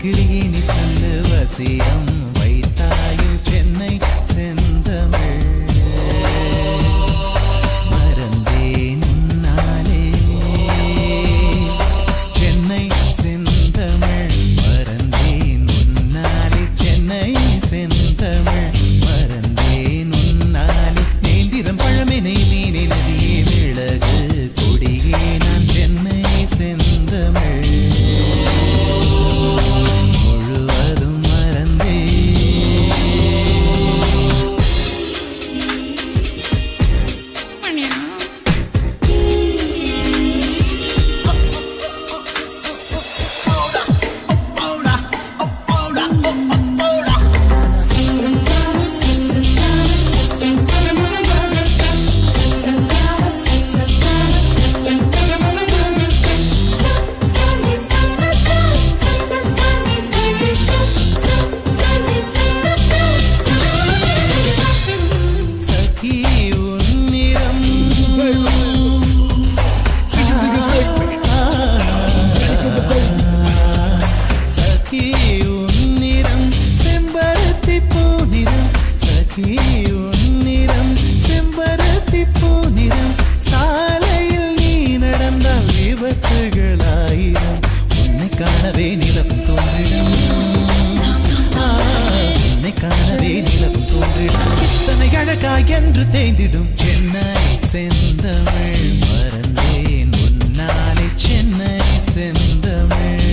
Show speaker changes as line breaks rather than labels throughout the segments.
கிளியே நீ சொல்லு வசியம் வைத்தாயோ சென்னை செந்தமிழ் மறந்தேன் உன்னாலே சென்னை செந்தமிழ் மறந்தேன் உன்னாலே சென்னை செந்தமிழ் மறந்தேன் உன்னாலே நேந்திரம் பழமெனை மீனே நதியே விலகு கொடியே நான் சென்னை செந்தமிழ் முழுவதும் மறந்தே சாலையில் நீ நடந்தால் விபத்துகளாயிரம் உன்னை காணவே நிலவும் தோன்றிடும் உன்னை காணவே நிலவும் தோன்றிடும் இத்தனை அழகா என்று தேய்ந்திடும் சென்னை செந்தமிழ் மறந்தேன் உன்னாலே சென்னை செந்தமிழ்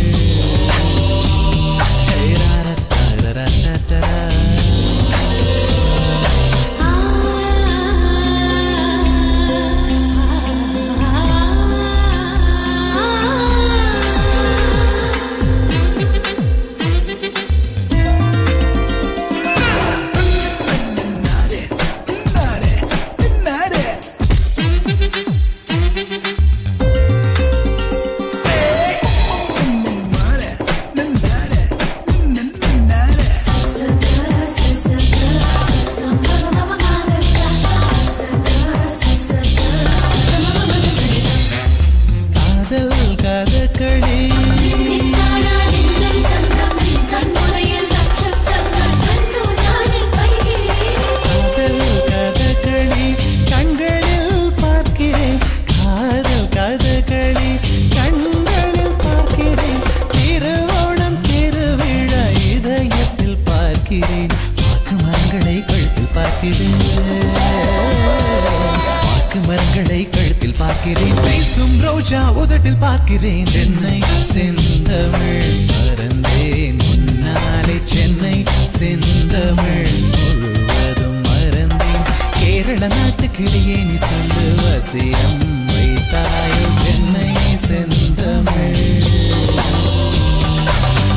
மரங்களை கழுத்தில் பார்க்கிறேன் பேசும் ரோஜா உதட்டில் பார்க்கிறேன் சென்னை செந்தமிழ் மறந்தேன் முன்னாலே சென்னை செந்தமிழ் முழுவதும் மறந்தேன் கேரள நாட்டு கிளியே நீ சொல்லு வசியம் வைத்தாயோ சென்னை செந்தமிழ்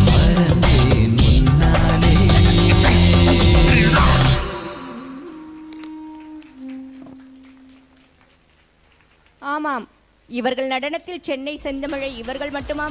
மறந்தேன் முன்னாலே.
ஆமாம், இவர்கள் நடனத்தில் சென்னை செந்தமிழை இவர்கள் மட்டுமா